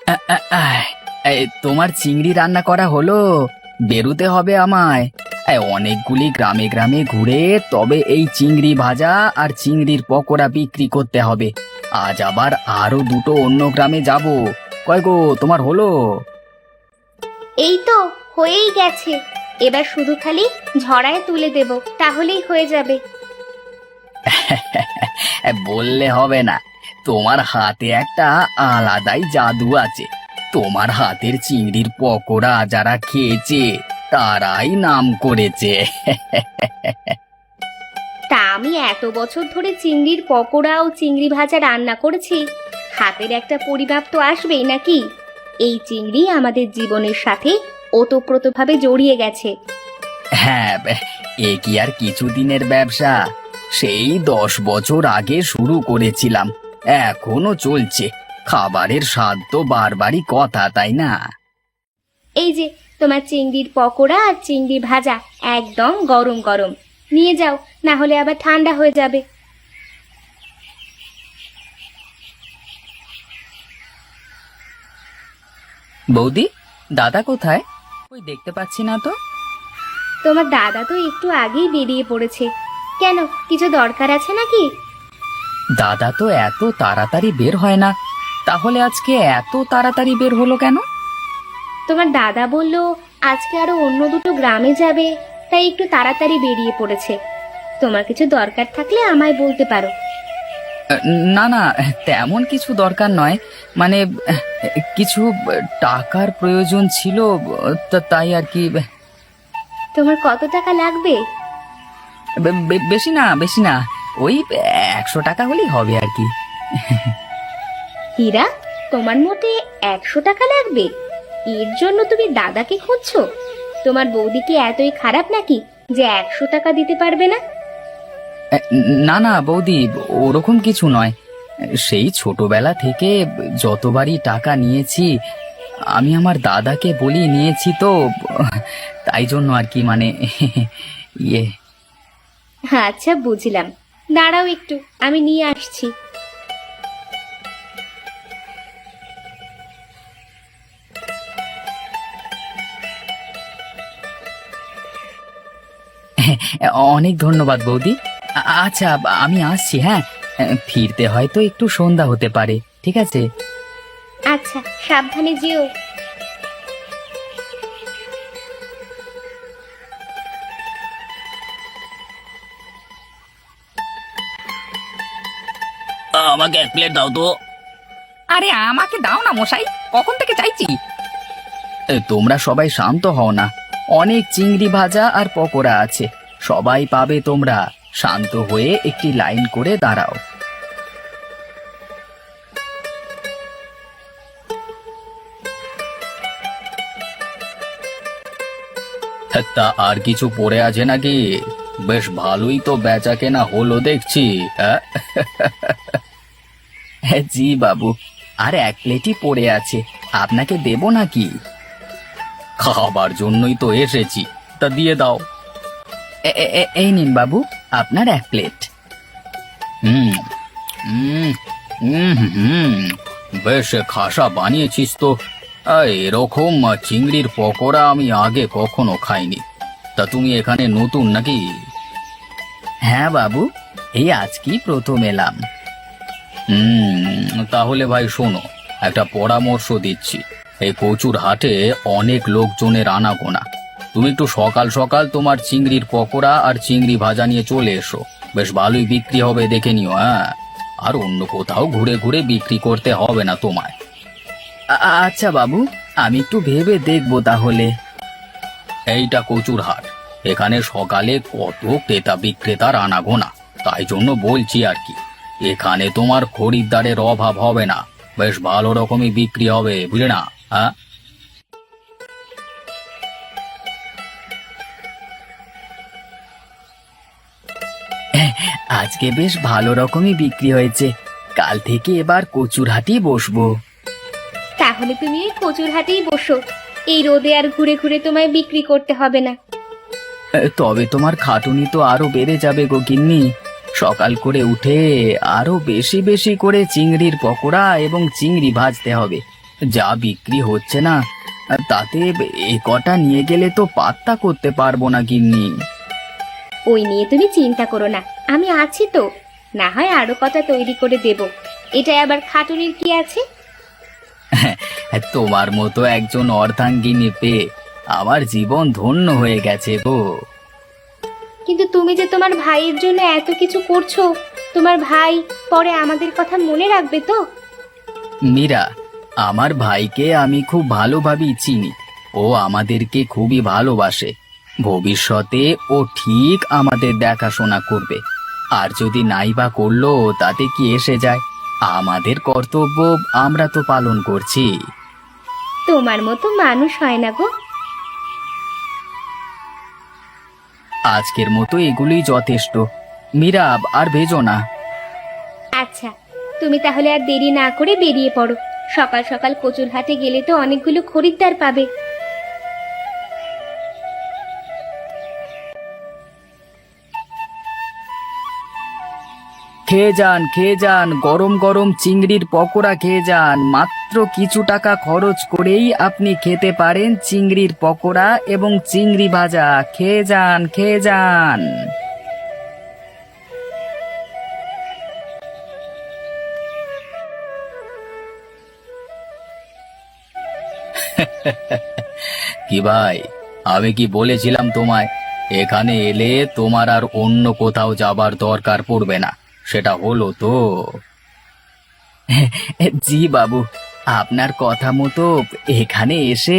আ, আ, আহ, তোমার চিংড়ি রান্না করা হলো? বেরুতে হবে আমায়। অনেকগুলি গ্রামে গ্রামে ঘুরে তবে এই চিংড়ি ভাজা আর চিংড়ির পকোড়া বিক্রি করতে হবে। আজ আবার আরো দুটো অন্য গ্রামে যাব। কয় গো, তোমার হলো? এই তো হয়েই গেছে। এবার শুধু খালি ঝড়ায় তুলে দেব, তাহলেই হয়ে যাবে। বললে হবে না, তোমার হাতে একটা আলাদাই জাদু আছে। তোমার হাতের চিংড়ির পকোড়া যারা খেয়েছে তারাই নাম করেছে। তা আমি এত বছর ধরে চিংড়ির পকোড়া ও চিংড়ি ভাজা রান্না করেছি, হাতের একটা পরিমাপ তো আসবেই নাকি? এই চিংড়ি আমাদের জীবনের সাথে ওতপ্রোতভাবে জড়িয়ে গেছে। হ্যাঁ, এ কি আর কিছুদিনের ব্যবসা? সেই 10 বছর আগে শুরু করেছিলাম, এখনো চলছে। খাবারের স্বাদ তো বারবারই কথা, তাই না? এই যে তোমার চিংড়ির পকোড়া আর চিংড়ি ভাজা, একদম গরম গরম। নিয়ে যাও, না হলে আবার ঠান্ডা হয়ে যাবে। বৌদি, দাদা কোথায়? ওই দেখতে পাচ্ছি না তো। তোমার দাদা তো একটু আগেই বেরিয়ে পড়েছে। কেন, কিছু দরকার আছে নাকি? দাদা তো এত তাড়াতাড়ি বের হয় না, তাহলে আজকে এত তাড়াতাড়ি বের হলো কেন? তোমার দাদা বলল আজকে আরো অন্য দুটো গ্রামে যাবে, তাই একটু তাড়াতাড়ি বেরিয়ে পড়েছে। তোমার কিছু দরকার থাকলে আমায় বলতে পারো। না না, তেমন কিছু দরকার নয়। মানে কিছু টাকার প্রয়োজন ছিল, তাই আর কি। তোমার কত টাকা লাগবে? বেশি না, বেশি না, ওই 100 টাকা হলেই হবে আর কি। হীরা, তোমার মোটে 100 টাকা লাগবে? এর জন্য তুমি দাদাকে খুঁজছো? তোমার বৌদি কি এতই খারাপ নাকি যে 100 টাকা দিতে পারবে না? না না বৌদি, ওরকম কিছু নয়। সেই ছোটবেলা থেকে যতবারই টাকা নিয়েছি আমি আমার দাদাকে বলি নিয়েছি তো, তাই জন্য আর কি, মানে ইয়ে। আচ্ছা, বুঝলাম। দাঁড়াও একটু, আমি নিয়ে আসছি। অনেক ধন্যবাদ বৌদি। আচ্ছা, আমি আসছি, হ্যাঁ। ফিরতে হয়তো একটু সন্ধ্যা হতে পারে, ঠিক আছে? আচ্ছা, সাবধানে যেও। আমাকে 1 প্লেট দাও তো। আরে আমাকে দাও না মশাই, কখন থেকে চাইছি। তোমরা সবাই শান্ত হও না, অনেক চিংড়ি ভাজা আর পকোড়া আছে, সবাই পাবে। তোমরা শান্ত হয়ে একটি লাইন করে দাঁড়াও। তা আর কিছু পড়ে আছে নাকি? বেশ ভালোই তো বেচা কেনা হলো দেখছি, হ্যাঁ? জি বাবু, আর 1 প্লেটই পড়ে আছে, আপনাকে দেব নাকি? খাবার জন্যই তো এসেছি, তা দিয়ে দাও। এই নিন বাবু, আপনার 1 প্লেট। হুম হুম হুম হুম, বেশ খাসা বানিয়েছিস তো। এরকম চিংড়ির পকোড়া আমি আগে কখনো খাইনি। তা তুমি এখানে নতুন নাকি? হ্যাঁ বাবু, এই আজকেই প্রথম এলাম। তাহলে ভাই শোনো, একটা পরামর্শ দিচ্ছি। এই কচুর হাটে অনেক লোকজনের আনাগোনা। তুমি একটু সকাল সকাল তোমার চিংড়ির পকোড়া আর চিংড়ি ভাজা নিয়ে চলে এসো, বেশ ভালোই বিক্রি হবে, দেখে নিও। হ্যাঁ, আর অন্য কোথাও ঘুরে ঘুরে বিক্রি করতে হবে না তোমায়। আচ্ছা বাবু, আমি একটু ভেবে দেখবো তাহলে। এইটা কচুর হাট, এখানে সকালে কত ক্রেতা বিক্রেতার আনাগোনা, তাই জন্য বলছি আর কি। এখানে তোমার খরিদ্দারের অভাব হবে না, বেশ ভালো রকমই বিক্রি হবে, বুঝলে না? হ্যাঁ, আজকে বেশ ভালো রকমই বিক্রি হয়েছে, কাল থেকে এবার কচুর হাটই বসবো। তাহলে তুমি এই কচুর হাটেই বসো, এই রোদে আর ঘুরে ঘুরে তোমায় বিক্রি করতে হবে না। তবে তোমার খাটুনি তো আরো বেড়ে যাবে গো গিন্নি। সকাল করে উঠে আরো বেশি বেশি করে চিংড়ির পকোড়া এবং চিংড়ি ভাজতে হবে, যা বিক্রি হচ্ছে না, তাতে এ কটা নিয়ে গেলে তো পাত্তা করতে পারবো না গিন্নি। ওই নিয়ে তুমি চিন্তা করো না, আমি আছি তো। না হয় আরো কটা তৈরি করে দেব। এটাই আবার খাটুনির কি আছে? তোমার মতো একজন অর্ধাঙ্গিনী পেয়ে আমার জীবন ধন্য হয়ে গেছে গো। কিন্তু তুমি যে তোমার ভাইয়ের জন্য এত কিছু করছো, তোমার ভাই পরে আমাদের কথা মনে রাখবে তো? মীরা, আমার ভাইকে আমি খুব ভালোভাবেই চিনি। ও আমাদেরকে খুবই ভালোবাসে। ভবিষ্যতে ও ঠিক আমাদের দেখাশোনা করবে। আর যদি নাই বা করলো তাতে কি এসে যায়? আমাদের কর্তব্য আমরা তো পালন করছি। তোমার মতো মানুষ হয় না গো। আজকের মতো এগুলোই যথেষ্ট। মীরা, আর ভেজো না। আচ্ছা, তুমি তাহলে আর দেরি না করে বেরিয়ে পড়ো। সকাল সকাল কচুর হাটে গেলে তো অনেকগুলো খরিদ্দার পাবে। খেয়ে যান, গরম গরম চিংড়ির পকোড়া খেয়ে যান। মাত্র কিছু টাকা খরচ করেই আপনি খেতে পারেন চিংড়ির পকোড়া এবং চিংড়ি ভাজা। খেয়ে যান, খেয়ে যান। কি ভাই, আমি কি বলেছিলাম তোমায়? এখানে এলে তোমার আর অন্য কোথাও যাবার দরকার পড়বে না। সেটা হলো তো? জি বাবু, আপনার কথা মতো এখানে এসে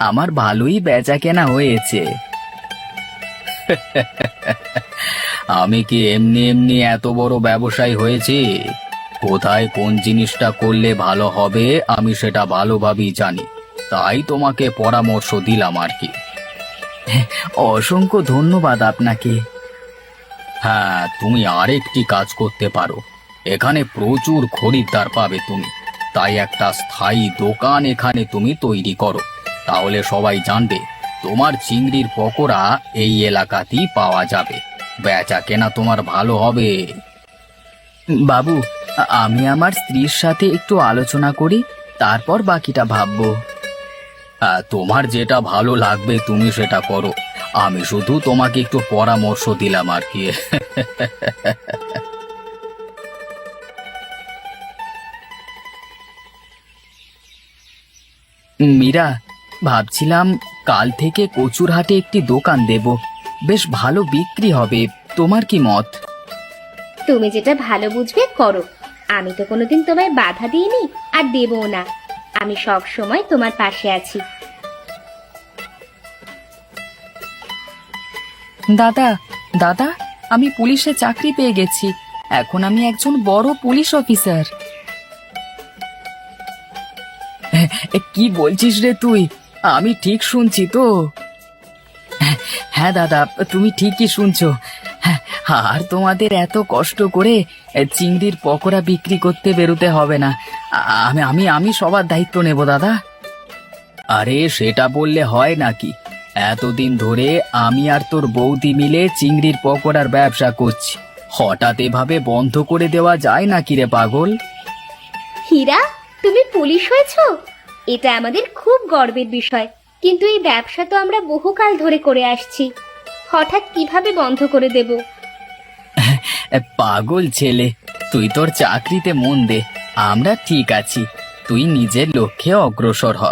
আমার ভালোই বেচা কেনা হয়েছে। আমি কি এমনি এমনি এত বড় ব্যবসায়ী হয়েছি? কোথায় কোন জিনিসটা করলে ভালো হবে আমি সেটা ভালোভাবেই জানি। তাই তোমাকে পরামর্শ দিলাম আর কি। অসংখ্য ধন্যবাদ আপনাকে। হ্যাঁ, তুমি আরেকটি কাজ করতে পারো। এখানে প্রচুর খরিদ্দার পাবে তুমি। তাই একটা স্থায়ী দোকান এখানে তুমি তৈরি করো। তাহলে সবাই জানবে তোমার চিংড়ির পকোড়া এই এলাকাতেই পাওয়া যাবে। বেচা কেনা তোমার ভালো হবে। বাবু, আমি আমার স্ত্রীর সাথে একটু আলোচনা করি, তারপর বাকিটা ভাববো। তোমার যেটা ভালো লাগবে তুমি সেটা করো। আমি শুধু তোমাকে একটু পরামর্শ দিলাম আর কি। মীরা, ভাবছিলাম কাল থেকে কচুর হাটে একটি দোকান দেব। বেশ ভালো বিক্রি হবে। তোমার কি মত? তুমি যেটা ভালো বুঝবে করো। আমি তো কোনোদিন তোমায় বাধা দিইনি, আর দেবও না। আমি সব সময় তোমার পাশে আছি। দাদা, দাদা, আমি পুলিশে চাকরি পেয়ে গেছি। এখন আমি একজন বড় পুলিশ অফিসার। কি বলছিস রে তুই? আমি ঠিক শুনছি তো? হ্যাঁ দাদা, তুমি ঠিকই শুনছো। হ্যাঁ, আর তোমাদের এত কষ্ট করে চিংড়ির পকোড়া বিক্রি করতে বেরোতে হবে না। আমি আমি আমি সবার দায়িত্ব নেব দাদা। আরে সেটা বললে হয় নাকি? এতদিন ধরে আমি আর তোর বৌদি মিলে চিংড়ির পকোড়ার ব্যবসা করছি। হঠাৎ এভাবে বন্ধ করে দেওয়া যায় নাকি রে পাগল? হীরা, তুমি পুলিশ হয়েছো? এটা আমাদের খুব গর্বের বিষয়। কিন্তু এই ব্যবসা তো আমরা বহুকাল ধরে করে আসছি। হঠাৎ কিভাবে বন্ধ করে দেব? পাগল ছেলে, তুই তোর চাকরিতে মন দে। আমরা ঠিক আছি। তুই নিজের লক্ষ্যে অগ্রসর হ।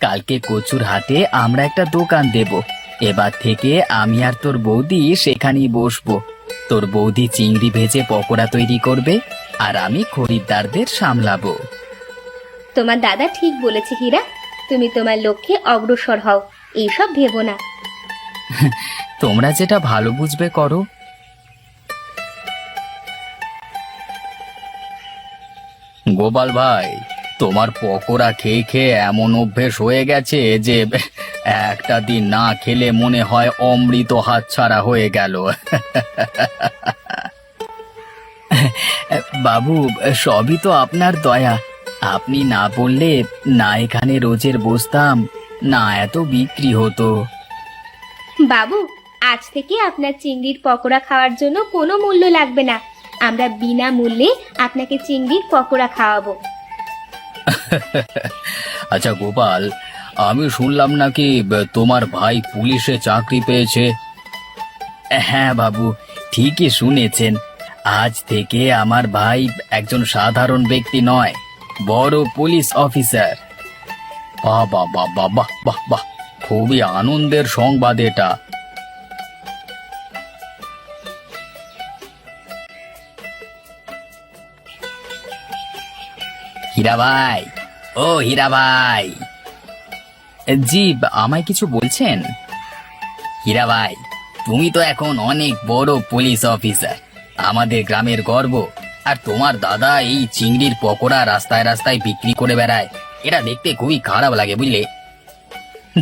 কালকে কচুর হাটে আমরা একটা দোকান দেব। এবার থেকে আমি আর তোর বৌদি সেখানেই বসবো। তোর বৌদি চিংড়ি ভেজে পকোড়া তৈরি করবে, আর আমি খরিদ্দারদের সামলাবো। তোমার দাদা ঠিক বলেছে হীরা। তুমি তোমার লক্ষ্যে অগ্রসর হও, এইসব ভেবো না। তোমরা যেটা ভালো বুঝবে করো। গোপাল ভাই, তোমার পকোড়া খেয়ে খেয়ে এমন অভ্যেস হয়ে গেছে যে একটা দিন না খেলে মনে হয় অমৃত হাতছাড়া হয়ে গেল। বাবু, সবই তো আপনার দয়া। আপনি না বললে না এখানে রোজের বসতাম, না এত বিক্রি হতো। বাবু, আজ থেকে আপনার চিংড়ির পকোড়া খাওয়ার জন্য কোনো মূল্য লাগবে না। আমরা বিনা মূল্যে আপনাকে চিংড়ির পকোড়া খাওয়াবো। আচ্ছা গোপাল, আমি শুনলাম নাকি তোমার ভাই পুলিশে চাকরি পেয়েছে। হ্যাঁ বাবু, ঠিকই শুনেছেন। আজ থেকে আমার ভাই একজন সাধারণ ব্যক্তি নয়, বড় পুলিশ অফিসার। বাহ বাহ বাহ বাহ বাহ বাহ বাহ, খুবই আনন্দের সংবাদ এটা। হীরা ভাই, ও হীরা ভাই। জি, আমায় কিছু বলছেন? হীরা ভাই, তুমি তো এখন অনেক বড় পুলিশ অফিসার, আমাদের গ্রামের গর্ব। আর তোমার দাদা এই চিংড়ির পকোড়া রাস্তায় রাস্তায় বিক্রি করে বেড়ায়, এটা দেখতে খুবই খারাপ লাগে বুঝলে।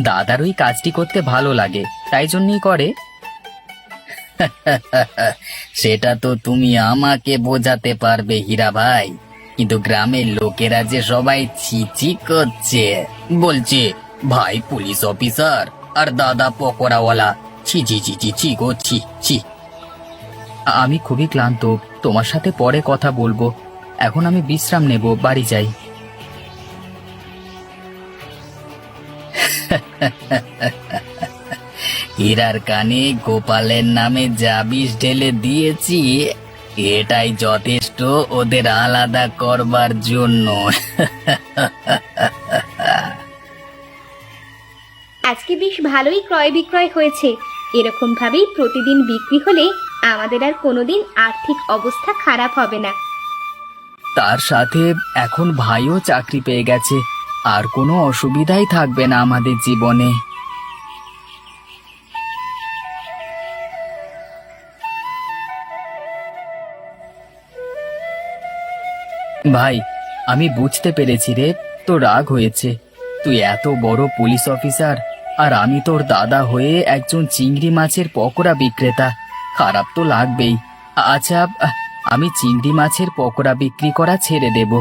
দাদার ওই কাজটি করতে ভালো লাগে, তাই জন্যই করে। সেটা তো তুমি আমাকে বোঝাতে পারবে হীরা ভাই, কিন্তু গ্রামের লোকেরা যে সবাই ছিছি করছে, বলছে ভাই পুলিশ অফিসার আর দাদা পকোড়াওয়ালা। ছি ছি ছি ছি ছি গো ছি ছি। আমি খুবই ক্লান্ত, তোমার সাথে পরে কথা বলবো। এখন আমি বিশ্রাম নেব, বাড়ি যাই। হীরার কানে গোপালের নামে যা বিষ ঢেলে দিয়েছি, এটাই যথেষ্ট ওদের আলাদা করবার জন্য। আজকে বেশ ভালোই ক্রয় বিক্রয় হয়েছে। এরকম ভাবেই প্রতিদিন বিক্রি হলে আমাদের আর কোনোদিন আর্থিক অবস্থা খারাপ হবে না। তার সাথে এখন ভাইও চাকরি পেয়ে গেছে, আর কোনো অসুবিধাই থাকবে না আমাদের জীবনে। ভাই, আমি বুঝতে পেরেছি রে, তো রাগ হয়েছে। তুই এত বড় পুলিশ অফিসার, আর আমি তোর দাদা হয়ে একজন চিংড়ি মাছের পকোড়া বিক্রেতা। খারাপ তো লাগবেই। আচ্ছা, আমি চিংড়ি মাছের পকোড়া বিক্রি করা ছেড়ে দেব,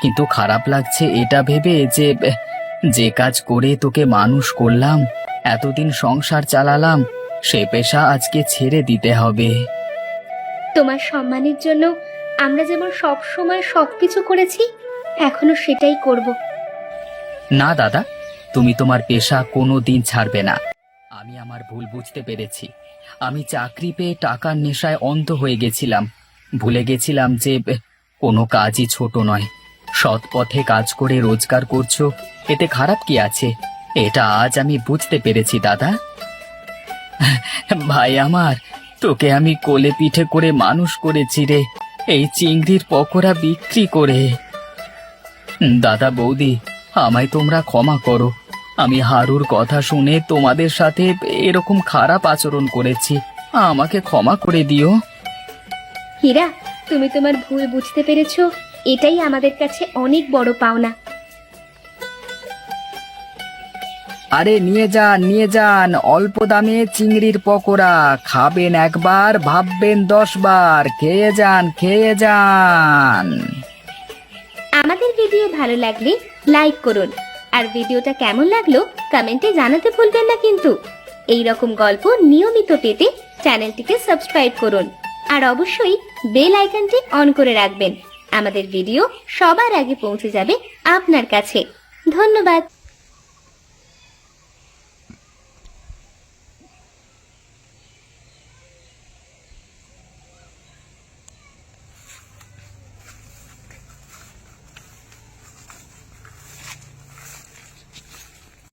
কিন্তু খারাপ লাগছে এটা ভেবে যে যে কাজ করে তোকে মানুষ করলাম, এতদিন সংসার চালালাম, সে পেশা আজকে ছেড়ে দিতে হবে। তোমার সম্মানের জন্য আমরা যেমন সব সময় সবকিছু করেছি, এখনো সেটাই করব। না দাদা, তুমি তোমার পেশা কোনো দিন ছাড়বে না। আমি আমার ভুল বুঝতে পেরেছি। আমি চাকরি পেয়ে টাকার নেশায় অন্ধ হয়ে গেছিলাম, ভুলে গেছিলাম যে কোনো কাজই ছোট নয়। সৎ পথে কাজ করে রোজগার করছো, এতে খারাপ কি আছে? এটা আজ আমি বুঝতে পেরেছি দাদা। ভাই আমার, তোকে আমি কোলে পিঠে করে মানুষ করেছি রে, এই চিংড়ির পকোড়া বিক্রি করে। দাদা বৌদি, আমায় তোমরা ক্ষমা করো। আমি হারুর কথা শুনে তোমাদের সাথে এরকম খারাপ আচরণ করেছি, আমাকে ক্ষমা করে দিও। হীরা, তুমি তোমার ভুল বুঝতে পেরেছো, এটাই আমাদের কাছে অনেক বড় পাওনা। আরে নিয়ে যান নিয়ে যান, অল্প দামে চিংড়ির পকোড়া। খাবেন একবার, ভাববেন 10 বার। খেয়ে যান খেয়ে যান। আমাদের ভিডিও ভালো লাগলে লাইক করুন, আর ভিডিওটা কেমন লাগলো কমেন্টে জানাতে ভুলবেন না কিন্তু। এই রকম গল্প নিয়মিত পেতে চ্যানেলটিকে সাবস্ক্রাইব করুন, আর অবশ্যই বেল আইকনটি অন করে রাখবেন। আমাদের ভিডিও সবার আগে পৌঁছে যাবে আপনার কাছে। ধন্যবাদ।